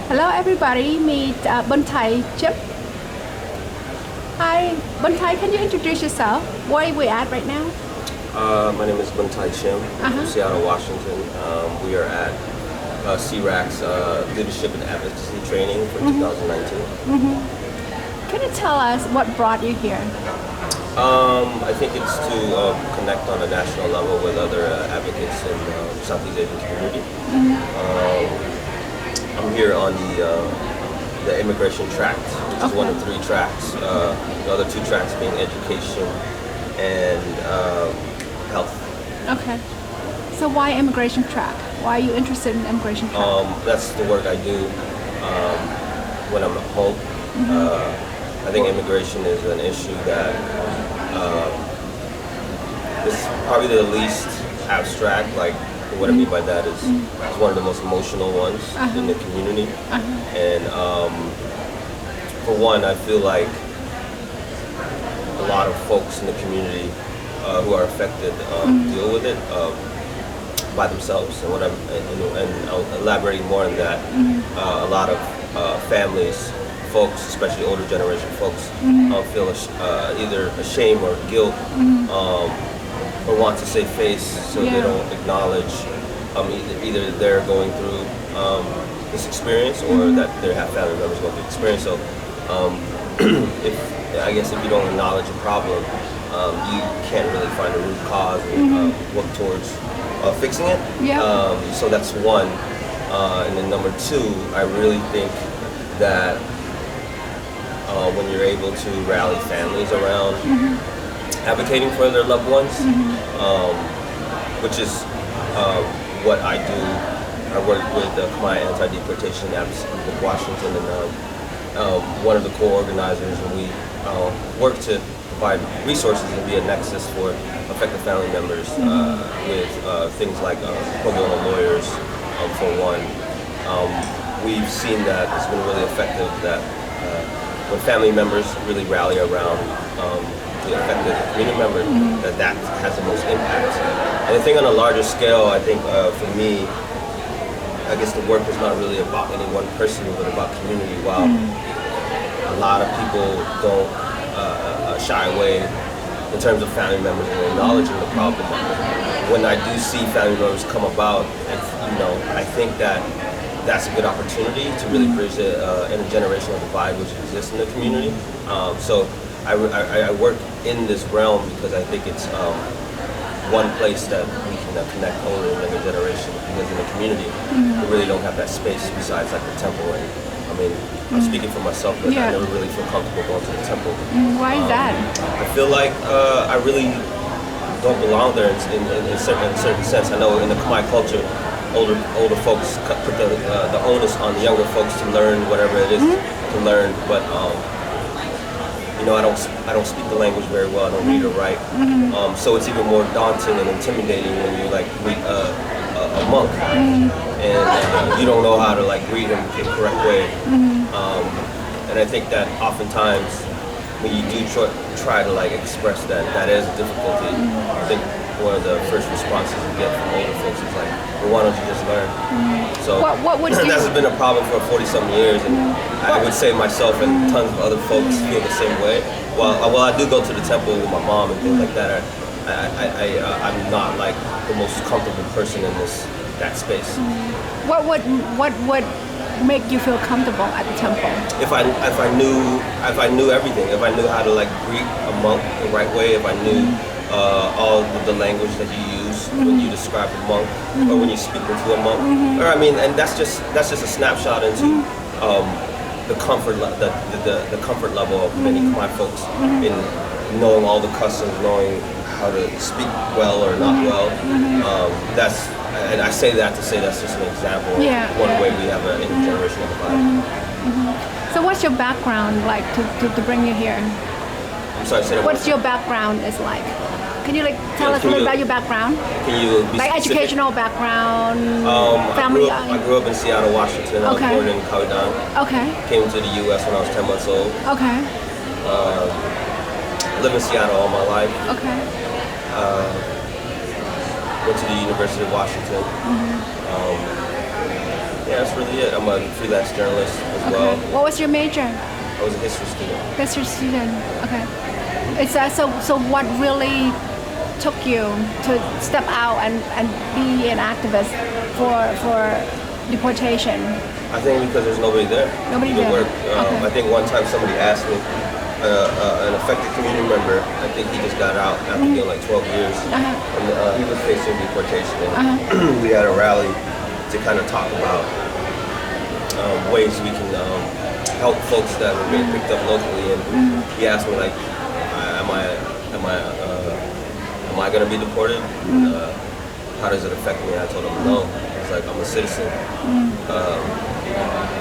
Hello everybody, meet Bunthay Cheam. Hi, Bunthay, can you introduce yourself? Where are we at right now? My name is Bunthay Cheam from Seattle, Washington. We are at SEARAC's Leadership and Advocacy Training for 2019. Can you tell us what brought you here? I think it's to connect on a national level with other advocates in Southeast Asian community. I'm here on the immigration tract, which is one of 3 tracks. The other 2 tracks being education and health. Okay. So why immigration track? Why are you interested in immigration track? That's the work I do when I'm at home. I think immigration is an issue that is probably the least abstract. Like, what I mean by that is it's one of the most emotional ones in the community. And for one, I feel like a lot of folks in the community who are affected deal with it by themselves. And I'll elaborate more on that. A lot of families, folks, especially older generation folks, feel either ashamed or guilt or want to save face, so they don't acknowledge either they're going through this experience or that they have family members going through the experience. So if you don't acknowledge a problem, you can't really find a root cause and work towards fixing it. So that's one. And then number 2, I really think that when you're able to rally families around advocating for their loved ones, which is what I do. I work with the Khmer Anti-Deportation Advocacy in Washington, and one of the co-organizers, and we work to provide resources and be a nexus for affected family members with things like pro bono lawyers, for one. We've seen that it's been really effective that when family members really rally around the affected community member, that has the most impact. And I think on a larger scale, I think for me, I guess the work is not really about any one person, but about community. While a lot of people don't shy away in terms of family members and acknowledging the problem, when I do see family members come about, I think that that's a good opportunity to really bridge the intergenerational divide which exists in the community. So I work in this realm because I think it's one place that we can connect older and younger generation, because in the community we really don't have that space besides like the temple. And I mean, I'm speaking for myself, but I never really feel comfortable going to the temple. Why is that? I feel like I really don't belong there in a certain sense. I know in the Khmer culture, older folks put the onus on the younger folks to learn whatever it is to learn, but I don't speak the language very well. I don't read or write, so it's even more daunting and intimidating when you meet a monk and you don't know how to greet him the correct way. And I think that oftentimes when you do try to express that is a difficulty. I think one of the first responses you get from older folks is well, why don't you just learn? So what would that's been a problem for 40-some years, and I would say myself and tons of other folks feel the same way. While I do go to the temple with my mom and things like that, I'm not the most comfortable person in that space. What would make you feel comfortable at the temple? If I knew everything, if I knew how to greet a monk the right way, if I knew all the language that you use when you describe a monk or when you speak to a monk, or and that's just a snapshot into the comfort level of many Khmer folks in knowing all the customs, knowing how to speak well or not well. And I say that to say that's just an example of one way we have an intergenerational divide. So what's your background like to bring you here? I'm sorry, say that. What's your background is like? Can you tell us a little about your background? Can you be specific? Educational background, family? I grew up in Seattle, Washington. I was born in Khmer. Okay. Came to the U.S. when I was 10 months old. Okay. Lived in Seattle all my life. Okay. Went to the University of Washington. Yeah, that's really it. I'm a freelance journalist as well. What was your major? I was a history student. History student. Okay. It's so what really took you to step out and be an activist for deportation? I think because there's nobody there. Nobody to there. work. I think one time somebody asked me, an affected community member, I think he just got out after being like 12 years, and he was facing deportation. And we had a rally to kind of talk about ways we can help folks that were being picked up locally. And he asked me like, am I going to be deported? How does it affect me? I told him no. I was like, I'm a citizen.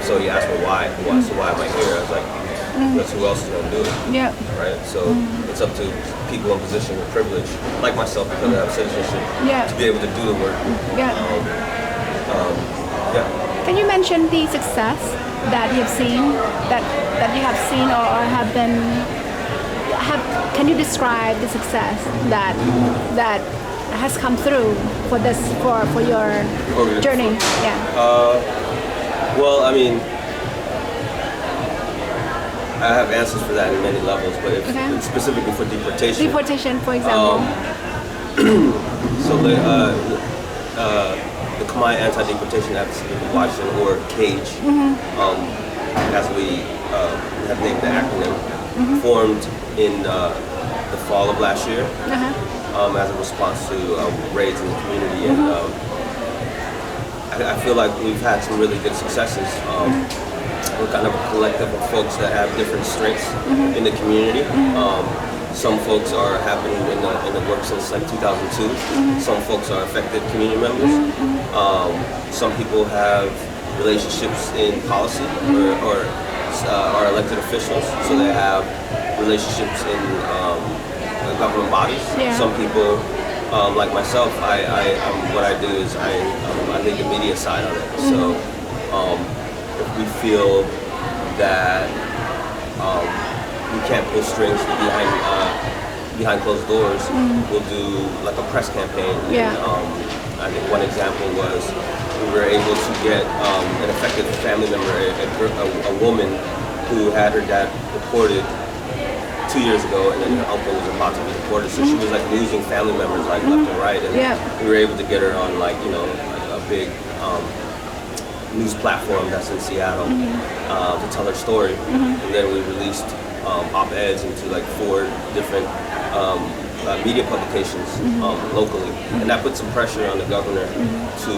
So he asked me why. So why am I here? I was like, because who else is going to do it? Yeah. Right? So it's up to people in position of privilege, like myself, because I have citizenship, to be able to do the work. Yeah. Can you mention the success that you've seen, that you have seen or have been? Can you describe the success that has come through for your journey? Yeah. Well, I mean, I have answers for that in many levels, but if specifically for deportation. Deportation, for example. So the Khmer Anti-Deportation Advocacy Washington, or CAGE, as we have named the acronym, formed in the fall of last year as a response to raids in the community. And I feel like we've had some really good successes. We're kind of a collective of folks that have different strengths in the community. Some folks have been in the work since like 2002. Some folks are affected community members. Some people have relationships in policy or are elected officials, so they have relationships in government bodies. Yeah. Some people, like myself, what I do is I lead the media side on it. So if we feel that we can't pull strings behind closed doors, we'll do like a press campaign. Yeah. And, I think one example was we were able to get an affected family member, a woman who had her dad deported 2 years ago, and then her uncle was about to be deported, so she was like losing family members like left and right, and we were able to get her on like a big news platform that's in Seattle to tell her story, and then we released op-eds into like 4 different media publications locally, and that put some pressure on the governor to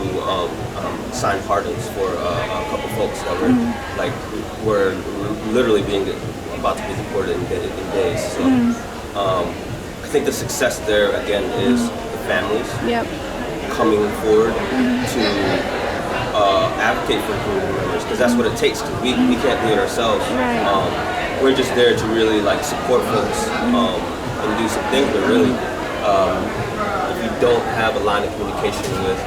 sign pardons for a couple folks that were literally about to be deported in days. So I think the success there again is the families coming forward to advocate for community members, because that's what it takes. Cause we can't do it ourselves. Right. We're just there to really like support folks and do some things, but really, if you don't have a line of communication with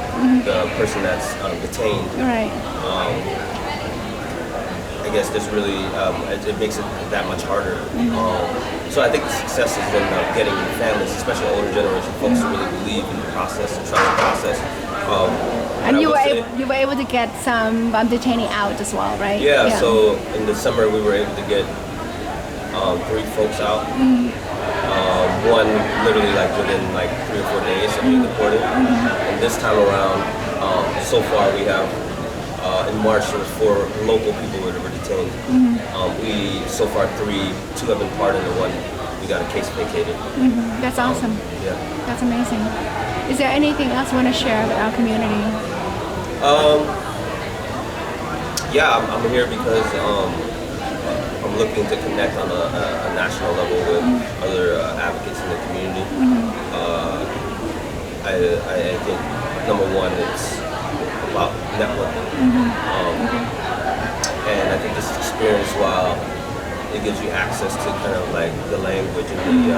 the person that's detained, right. I guess there's really, it makes it that much harder. So I think the success is in getting families, especially older generation folks, to really believe in the process and trust the process. And you were able to get some detainee out as well, right? Yeah, so in the summer we were able to get 3 folks out. One literally like within like 3 or 4 days of being deported. And this time around, so far we have, in March there was 4 local people that were detained. We, so far 2 have been pardoned and 1, we got a case vacated. That's awesome. Yeah. That's amazing. Is there anything else you want to share with our community? Yeah, I'm here because I'm looking to connect on a national level with other advocates in the community. I think number 1, it's about networking. And I think this experience, while it gives you access to kind of like the language and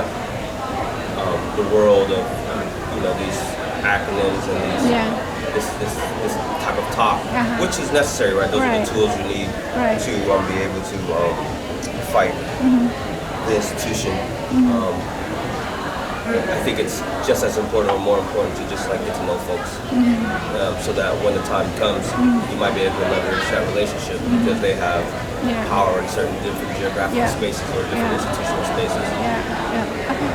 the world of these acronyms and these this type of talk, which is necessary, right? Those are the tools you need to be able to fight the institution. I think it's just as important or more important to just like get to know folks, so that when the time comes, you might be able to leverage that relationship because they have power in certain different geographical spaces or different institutional spaces. Okay.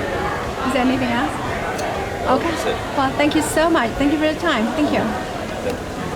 Is there anything else? Okay. That's it. Well, thank you so much. Thank you for your time. Thank you.